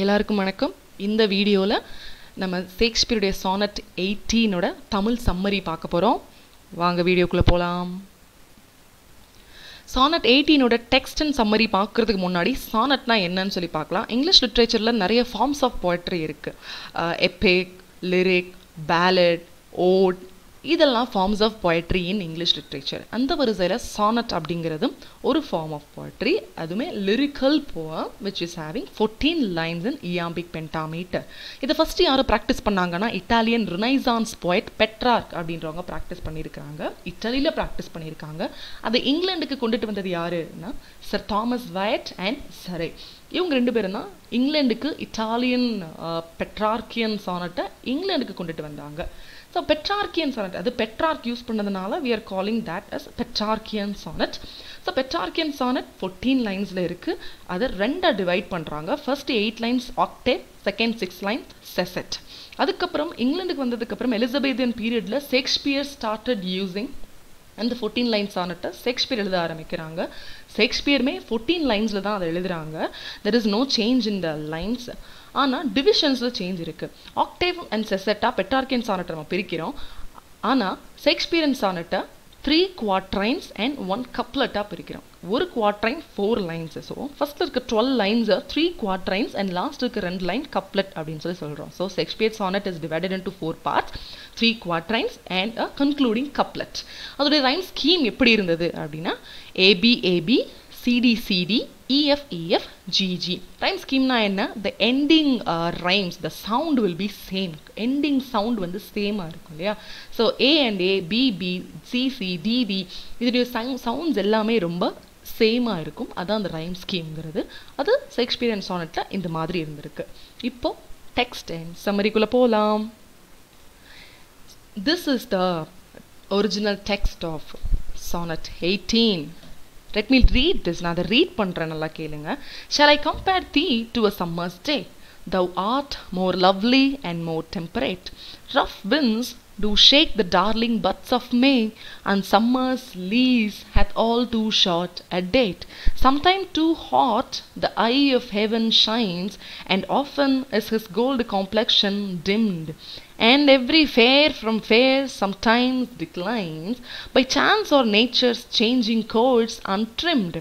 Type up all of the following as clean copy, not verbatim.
எல்லாருக்கும் வணக்கம். இந்த வீடியோவில் நம்ம ஷேக்ஸ்பியருடைய சானட் 18ஓட தமிழ் சம்மரி பார்க்க போகிறோம். வாங்க வீடியோக்குள்ளே போகலாம். சானட் 18ஓட டெக்ஸ்ட் அண்ட் சம்மரி பார்க்குறதுக்கு முன்னாடி சானட்னா என்னன்னு சொல்லி பார்க்கலாம். இங்கிலீஷ் லிட்ரேச்சரில் நிறைய ஃபார்ம்ஸ் ஆஃப் போய்ட்ரி இருக்குது. எபிக், லிரிக், பேலட், ஓட், இதெல்லாம் forms of poetry in English literature. அந்த வரிசையில் சானட் அப்படிங்கிறதும் ஒரு ஃபார்ம் ஆஃப் போய்ட்ரி. அதுவுமே lyrical poem which is having 14 lines in iambic pentameter. இதை ஃபஸ்ட்டு யாரும் ப்ராக்டிஸ் பண்ணாங்கன்னா இட்டாலியன் ரினைசான்ஸ் போய்ட் பெட்ரார்க் அப்படின்றவங்க ப்ராக்டிஸ் பண்ணியிருக்காங்க. இட்டாலியில் ப்ராக்டிஸ் பண்ணியிருக்காங்க. அதை இங்கிலாந்துக்கு கொண்டுட்டு வந்தது யாருன்னா சர் தாமஸ் வயட் அண்ட் சரே. இவங்க ரெண்டு பேரும் தான் இங்கிலாந்துக்கு இட்டாலியன் பெட்ரார்க்கியன் சானட்டை இங்கிலாந்துக்கு கொண்டுட்டு வந்தாங்க. ஸோ பெட்ரார்க்கியன் சானட், அது பெட்ரார்க் யூஸ் பண்ணதுனால we are calling that as Petrarchan sonnet. So Petrarchan sonnet 14 லைன்ஸில் இருக்குது. அதை ரெண்டாக டிவைட் பண்ணுறாங்க. First 8 lines octave, second 6 lines sestet. அதுக்கப்புறம் இங்கிலாந்துக்கு வந்ததுக்கப்புறம் எலிசபெத்தியன் பீரியடில் ஷேக்ஸ்பியர் ஸ்டார்டட் யூஸிங் அந்த 14 லைன்ஸ் சானட்டை ஷேக்ஸ்பியர் எழுத ஆரம்பிக்கிறாங்க. ஷேக்ஸ்பியருமே 14 லைன்ஸில் தான் அதை எழுதுகிறாங்க. There is no change in the lines. ஆனால் டிவிஷன்ஸில் சேஞ்ச் இருக்குது. ஆக்டேவ் அண்ட் செசட்டாக பெட்ரார்க்கியன் சானட்டை நம்ம பிரிக்கிறோம். ஆனால் ஷேக்ஸ்பியரன் சானட்டை 3 குவாட்ரைன்ஸ் அண்ட் 1 கப்லெட்டாக பிரிக்கிறோம். ஒரு குவாட்ரைன் 4 லைன்ஸ். ஸோ ஃபஸ்ட்டில் இருக்க 12 லைன்ஸை 3 குவாட்ரைன்ஸ் அண்ட் லாஸ்ட் இருக்க 2 லைன் கப்லெட் அப்படின்னு சொல்லி சொல்கிறோம். So Shakespeare sonnet is divided into 4 parts, 3 quatrains and a concluding couplet. அதோடைய ரைம் ஸ்கீம் எப்படி இருந்தது அப்படின்னா ஏபிஏபி, சிடிசிடி, EFEF, GG. ரைம் ஸ்கீம்னா என்ன? the ending rhymes, the sound will be same. ending sound வந்து சேமாக இருக்கும் இல்லையா? So A and A, B, B, C, C, D, D, இதோடைய சவுண்ட்ஸ் எல்லாமே ரொம்ப சேமாக இருக்கும். அதான் அந்த ரைம் ஸ்கீம்ங்கிறது. அது ஷேக்ஸ்பியரன் சானட்டில் இந்த மாதிரி இருந்திருக்கு. இப்போ டெக்ஸ்ட் அண்ட் சம்மரிக்குள்ளே போகலாம். This is the original text of sonnet 18. Let me read this. நான் அதை ரீட் பண்ணுறேன், நல்லா கேளுங்க. Shall I compare thee to a summer's day? Thou art more lovely and more temperate. Rough winds do shake the darling buds of May, and summer's lease hath all too short a date. Sometime too hot the eye of heaven shines, and often is his gold complexion dimmed. And every fair from fair sometimes declines, by chance or nature's changing course untrimmed.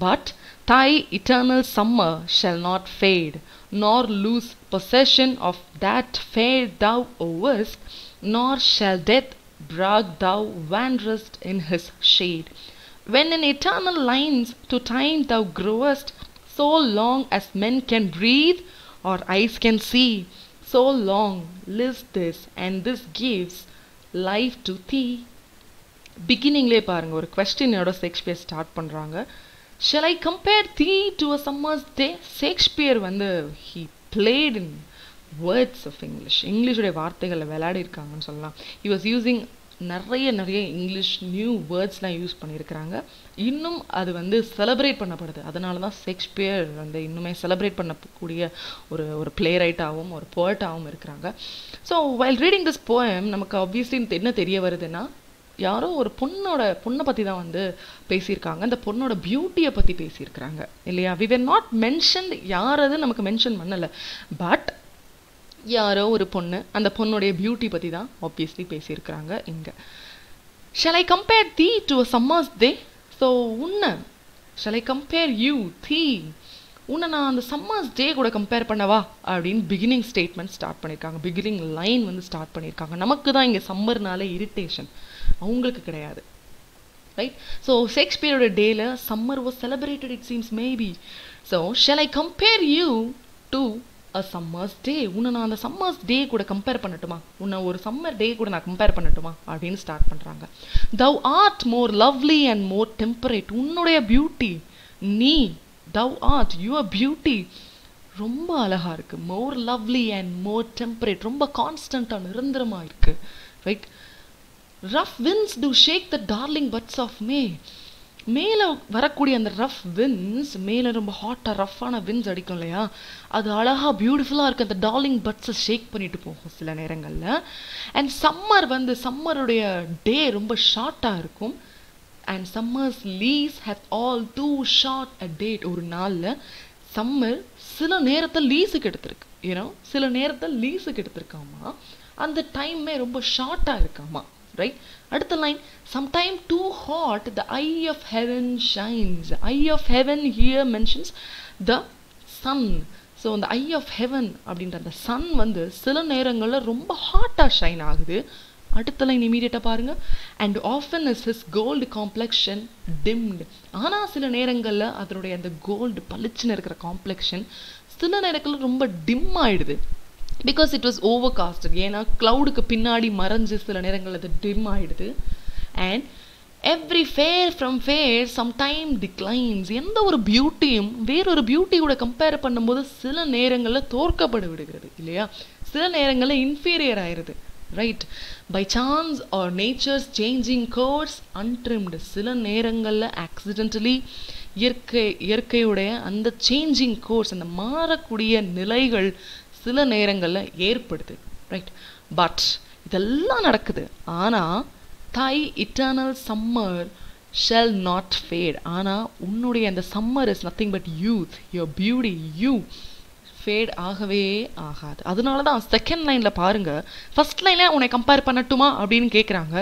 But thy eternal summer shall not fade, nor lose possession of that fair thou owest, nor shall death brag thou wanderest in his shade. When in eternal lines to time thou growest, so long as men can breathe or eyes can see, so long lives this, and this gives life to thee. பிகினிங்லேயே பாருங்க, ஒரு கொஸ்டினோட Shakespeare start பண்ணுறாங்க. Shall I compare thee to a summer's day? Shakespeare வந்து he played in words of English. இங்கிலீஷுடைய வார்த்தைகளில் விளையாடி இருக்காங்கன்னு சொல்லலாம். he was using நிறைய English new வேர்ட்ஸ்லாம் use பண்ணியிருக்கிறாங்க. இன்னும் அது வந்து செலிப்ரேட் பண்ணப்படுது. அதனால தான் ஷேக்ஸ்பியர் வந்து இன்னுமே செலிப்ரேட் பண்ணக்கூடிய ஒரு பிளே ரைட்டாகவும் ஒரு போய்ட்டாகவும் இருக்கிறாங்க. So while reading this poem நமக்கு ஆப்வியஸ்லி என்ன தெரிய வருதுன்னா, யாரோ ஒரு பொண்ணை பற்றி தான் வந்து பேசியிருக்காங்க. அந்த பொண்ணோட பியூட்டியை பற்றி பேசியிருக்கிறாங்க இல்லையா? வி வேர் நாட் மென்ஷன், யார் அது நமக்கு மென்ஷன் பண்ணலை. பட் யாரோ ஒரு பொண்ணு, அந்த பொண்ணுடைய பியூட்டி பற்றி தான் ஆப்வியஸ்லி பேசியிருக்கிறாங்க இங்கே. ஷல் ஐ கம்பேர் தீ to a summer's day? So உன்னை ஷல் ஐ கம்பேர் யூ தீ, உன்னை நான் அந்த சம்மர்ஸ் டே கூட கம்பேர் பண்ணவா அப்படின்னு பிகினிங் ஸ்டேட்மெண்ட் ஸ்டார்ட் பண்ணியிருக்காங்க. பிகினிங் லைன் வந்து ஸ்டார்ட் பண்ணியிருக்காங்க. நமக்கு தான் இங்கே சம்மர்னால இரிட்டேஷன், அவங்களுக்கு கிடையாது. ரைட்? ஸோ ஷேக்ஸ்பியரோட டேல summer was celebrated it seems maybe. So shall I compare you to a summer's day? உன்னை நான் அந்த சம்மர்ஸ் டே கூட கம்பேர் பண்ணட்டுமா? உன்னை ஒரு சம்மர் டே கூட நான் கம்பேர் பண்ணட்டுமா அப்படின்னு ஸ்டார்ட் பண்ணுறாங்க. thou art more lovely and more temperate. உன்னுடைய பியூட்டி, நீ thou art, your beauty ரொம்ப அழகாக இருக்குது. more lovely and more temperate, ரொம்ப கான்ஸ்டண்ட்டாக நிரந்தரமாக இருக்குது. Right? rough winds do shake the darling buds of May. மேலே வரக்கூடிய அந்த ரஃப் வின்ஸ், மேலே ரொம்ப ஹாட்டாக ரஃப்பான வின்ஸ் அடிக்கும் இல்லையா? அது அழகாக பியூட்டிஃபுல்லாக இருக்குது. அந்த டார்லிங் பட்ஸை ஷேக் பண்ணிட்டு போகும் சில நேரங்களில். அண்ட் சம்மர் வந்து சம்மருடைய டே ரொம்ப ஷார்ட்டாக இருக்கும். And summer's lease hath all too short a date. ஒரு நாளில் சம்மர் சில நேரத்தை லீஸுக்கு எடுத்திருக்கு. சில நேரத்தை லீஸுக்கு எடுத்திருக்காமா. அந்த டைமே ரொம்ப ஷார்ட்டாக இருக்காமா. ரைட். அடுத்த line, sometime too hot the eye of heaven shines. Eye of heaven here mentions the sun. So அந்த ஐ ஆஃப் ஹெவன் அப்படின்ற அந்த சன் வந்து சில நேரங்களில் ரொம்ப ஹாட்டாக ஷைன் ஆகுது. அடுத்த லைன் இமீடியட்டாக பாருங்க, and often is his gold complexion dimmed. ஆனால் சில நேரங்களில் அதனுடைய அந்த கோல்டு பளிச்சுன்னு இருக்கிற காம்ப்ளெக்ஷன் சில நேரங்களில் ரொம்ப டிம் ஆயிடுது. Because it was over casted. ஏன்னா க்ளவுடுக்கு பின்னாடி மறைஞ்சு சில நேரங்களில் அது டிம் ஆயிடுது. And every fair from fair sometime declines. எந்த ஒரு பியூட்டியும் வேறொரு பியூட்டியோட கம்பேர் பண்ணும்போது சில நேரங்களில் தோற்கப்பட விடுகிறது இல்லையா, சில நேரங்களில் இன்ஃபீரியர் ஆயிடுது. Right. By chance or nature's changing course untrimmed. சில நேரங்களில் ஆக்சிடென்டலி இயற்கையுடைய அந்த சேஞ்சிங் கோர்ஸ், அந்த மாறக்கூடிய நிலைகள் சில நேரங்களில் ஏற்படுது. ரைட். பட் இதெல்லாம் நடக்குது. ஆனால் thy eternal summer shall not fade. ஆனால் உன்னுடைய அந்த summer is nothing but youth, your beauty, you fade ஆகவே ஆகாது. அதனால தான் செகண்ட் லைனில் பாருங்கள், ஃபர்ஸ்ட் லைனில் உன்னை கம்பேர் பண்ணட்டுமா அப்படின்னு கேட்குறாங்க.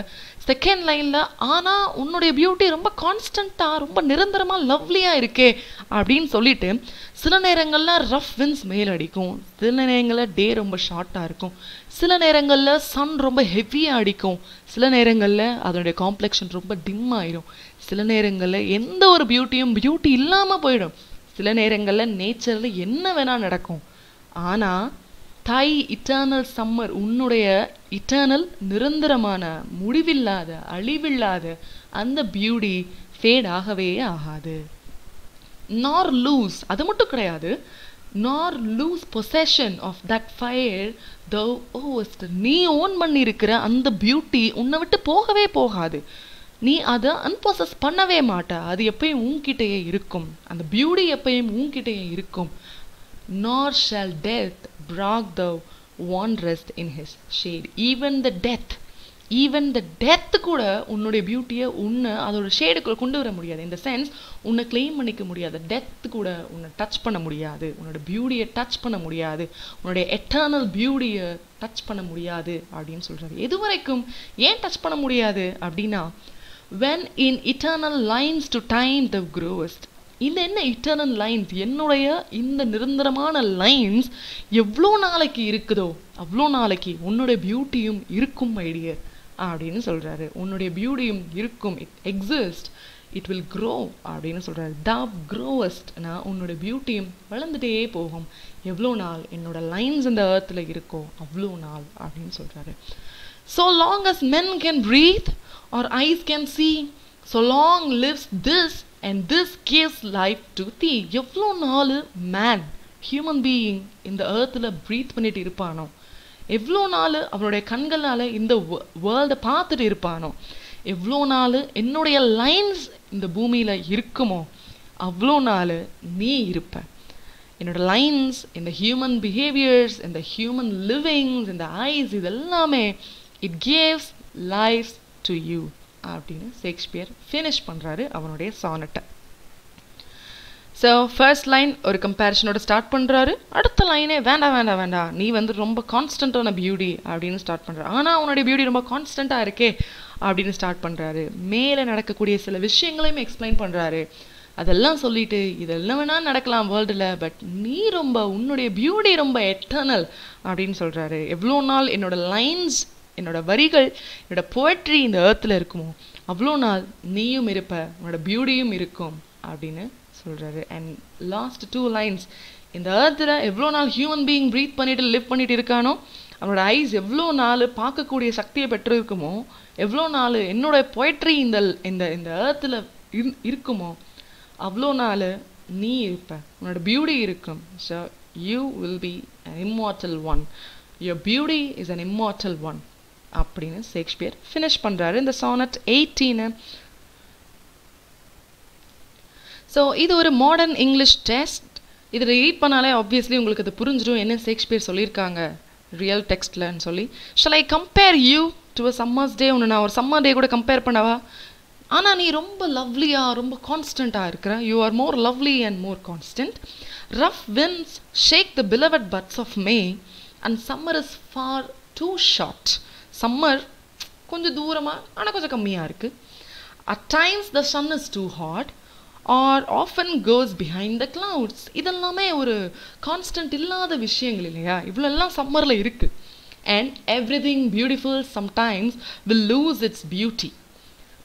செகண்ட் லைனில் ஆனால் உன்னுடைய பியூட்டி ரொம்ப கான்ஸ்டண்ட்டாக ரொம்ப நிரந்தரமாக லவ்லியாக இருக்கே அப்படின்னு சொல்லிட்டு சில நேரங்களில் ரஃப் வின்ஸ் மேல் அடிக்கும், சில நேரங்களில் டே ரொம்ப ஷார்ட்டாக இருக்கும், சில நேரங்களில் சன் ரொம்ப ஹெவியாக அடிக்கும், சில நேரங்களில் அதனுடைய காம்ப்ளெக்ஷன் ரொம்ப டிம் ஆயிடும், சில நேரங்களில் எந்த ஒரு பியூட்டி இல்லாமல் போயிடும், சில நேரங்களில் நேச்சரில் என்ன வேணால் நடக்கும். ஆனால் தை இட்டர்னல் சம்மர், உன்னுடைய இட்டர்னல் நிரந்தரமான முடிவில்லாத அழிவில்லாத அந்த பியூட்டி ஃபேட் ஆகவே ஆகாது. நார் லூஸ், அது மட்டும் கிடையாது, nor lose possession of that fair thou owest. நீ ஓன் பண்ணியிருக்கிற அந்த பியூட்டி உன்னை விட்டு போகவே போகாது. நீ அதை அன்பொசஸ் பண்ணவே மாட்ட. அது எப்பயும் உன்கிட்டயே இருக்கும். அந்த பியூட்டி எப்பயும் உன்கிட்டயே இருக்கும். nor shall death break the one rest in his shade. even the death கூட உன்னுடைய பியூட்டியை உன்னை அதோட ஷேடுக்குள்ள கொண்டு வர முடியாது. இந்த சென்ஸ் உன்னை கிளைம் பண்ணிக்க முடியாது. டெத் கூட உன்னை டச் பண்ண முடியாது, உன்னோட பியூட்டியை டச் பண்ண முடியாது, உன்னுடைய எட்டர்னல் பியூட்டியை டச் பண்ண முடியாது அப்படின்னு சொல்றாரு. எது வரைக்கும் ஏன் டச் பண்ண முடியாது அப்படின்னா, when in eternal lines to time thou growest. இந்த என்ன இட்டர்னல் லைன்ஸ், என்னுடைய இந்த நிரந்தரமான லைன்ஸ் எவ்வளோ நாளைக்கு இருக்குதோ அவ்வளோ நாளைக்கு உன்னுடைய பியூட்டியும் இருக்கும் மைடியர் அப்படின்னு சொல்கிறாரு. உன்னுடைய பியூட்டியும் இருக்கும், it exist, it will grow அப்படின்னு சொல்கிறாரு. thou growest, உன்னோட பியூட்டியும் வளர்ந்துட்டே போகும். எவ்வளோ நாள் என்னோட லைன்ஸ் இந்த earthல இருக்கோ அவ்வளோ நாள் அப்படின்னு சொல்கிறாரு. so long as men can breathe or eyes can see, so long lives this and this gives life to thee. எவ்வளோ நாள் மேன் ஹியூமன் பீயிங் இந்த earthல ப்ரீத் பண்ணிட்டு இருப்பானோ, எவ்வளோ நாள் அவனுடைய கண்களால் இந்த வேர்ல்டை பார்த்துட்டு இருப்பானோ, எவ்வளோ நாள் என்னுடைய லைன்ஸ் இந்த பூமியில் இருக்குமோ அவ்வளோ நாள் நீ இருப்ப. என்னோட லைன்ஸ், இந்த ஹியூமன் பிஹேவியர்ஸ், இந்த ஹியூமன் லிவிங்ஸ், இந்த ஐஸ், இது எல்லாமே it gives life to you அப்படின்னு ஷேக்ஸ்பியர் ஃபினிஷ் பண்ணுறாரு அவனுடைய சானட்டை. ஸோ ஃபர்ஸ்ட் லைன் ஒரு கம்பேரிஷனோட ஸ்டார்ட் பண்ணுறாரு. அடுத்த லைனே வேண்டாம் நீ வந்து ரொம்ப கான்ஸ்டன்டான பியூட்டி அப்படின்னு ஸ்டார்ட் பண்ணுறாரு. ஆனால் உன்னுடைய பியூட்டி ரொம்ப கான்ஸ்டண்ட்டாக இருக்கே அப்படின்னு ஸ்டார்ட் பண்ணுறாரு. மேலே நடக்கக்கூடிய சில விஷயங்களையும் எக்ஸ்பிளைன் பண்ணுறாரு. அதெல்லாம் சொல்லிட்டு இதெல்லாம் வேணால் நடக்கலாம் வேர்ல்டில், பட் நீ ரொம்ப உன்னுடைய பியூட்டி ரொம்ப எட்டர்னல் அப்படின்னு சொல்கிறாரு. எவ்வளோ நாள் என்னோட லைன்ஸ், என்னோட வரிகள், என்னோட போய்ட்ரி இந்த earthல இருக்குமோ அவ்வளோ நாள் நீயும் இருப்ப, உன்னோட பியூட்டியும் இருக்கும் அப்படின்னு சொல்கிறாரு. அண்ட் லாஸ்ட் 2 லைன்ஸ், இந்த earthல எவ்வளோ நாள் ஹியூமன் பீயிங் ப்ரீத் பண்ணிட்டு லிவ் பண்ணிட்டு இருக்கானோ, அவனோட ஐஸ் எவ்வளோ நாள் பார்க்கக்கூடிய சக்தியை பெற்று இருக்குமோ, எவ்வளோ நாள் என்னோட போய்ட்ரி இந்த இந்த இந்த earthல இருக்குமோ அவ்வளோ நாள் நீ இருப்ப, உன்னோட பியூட்டி இருக்கும். So you will be an immortal one. your beauty is an immortal one அப்படின்னு ஷேக்ஸ்பியர் ஃபினிஷ் பண்ணுறாரு இந்த சானட் 18. ஸோ இது ஒரு மாடர்ன் இங்கிலீஷ் டெஸ்ட். இதில் ரீட் பண்ணாலே ஆப்வியஸ்லி உங்களுக்கு அது புரிஞ்சிடும் என்ன ஷேக்ஸ்பியர் சொல்லியிருக்காங்க ரியல் டெக்ஸ்ட்லன்னு சொல்லி. Shall I compare you to a summer's day? ஒன்று நான் ஒரு சம்மர் டே கூட கம்பேர் பண்ணவா? ஆனால் நீ ரொம்ப லவ்லியாக ரொம்ப கான்ஸ்டண்ட்டாக இருக்கிற. You are more lovely and more constant. Rough winds shake the beloved buds of May and summer is far too short. Summer கொஞ்சம் தூரமாக ஆனால் கொஞ்சம் கம்மியாக இருக்குது. At times the sun is too hot or often goes behind the clouds. இதெல்லாமே ஒரு constant இல்லாத விஷயங்கள் இல்லையா? இவ்வளோலாம் சம்மரில் இருக்குது. And everything beautiful sometimes will lose its beauty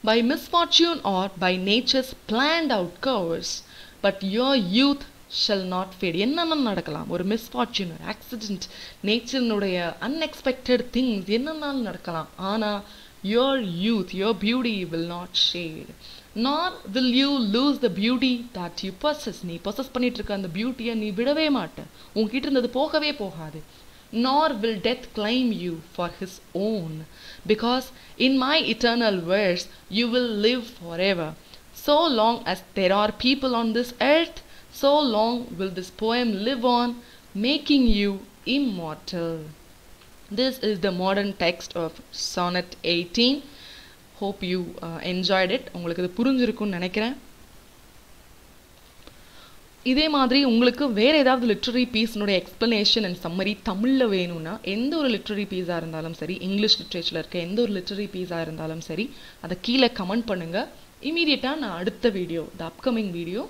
by misfortune or by nature's planned out course, but your youth shall not fade. என்னென்ன நடக்கலாம்? ஒரு மிஸ்ஃபார்ச்சூன், ஒரு ஆக்சிடென்ட், நேச்சர்னுடைய அன்எக்ஸ்பெக்டட் திங்ஸ் என்னென்னாலும் நடக்கலாம். ஆனால் your youth, your beauty will not shade, nor will you lose the beauty that you possess. நீ possess பண்ணிட்டு இருக்க அந்த பியூட்டியை நீ விடவே மாட்ட. உன்கிட்ட இருந்தது போகவே போகாது. Nor will death claim you for his own, because in my eternal verse you will live forever. So long as there are people on this earth, so long will this poem live on, making you immortal. This is the modern text of Sonnet 18. Hope you enjoyed it. உங்களுக்கு இது புரிஞ்சிருக்கும்னு நினைக்கிறேன். இதே மாதிரி உங்களுக்கு வேறு ஏதாவது literary பீஸ்னுடைய explanation and summary தமிழில் வேணும்னா, எந்த ஒரு லிட்ரரி பீஸாக இருந்தாலும் சரி, இங்கிலீஷ் லிட்ரேச்சரில் இருக்க எந்த ஒரு லிட்ரரி பீஸாக இருந்தாலும் சரி, அதை கீழே கமெண்ட் பண்ணுங்கள். இமீடியட்டாக நான் அடுத்த வீடியோ, த அப்கமிங் வீடியோ,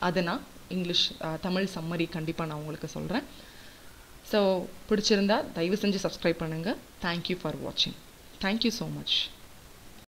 அதை நான் இங்கிலீஷ் தமிழ் சம்மரி கண்டிப்பாக நான் உங்களுக்கு சொல்கிறேன். ஸோ பிடிச்சிருந்தா தயவு செஞ்சு சப்ஸ்கிரைப் பண்ணுங்கள். தேங்க்யூ ஃபார் வாட்சிங். Thank you so much.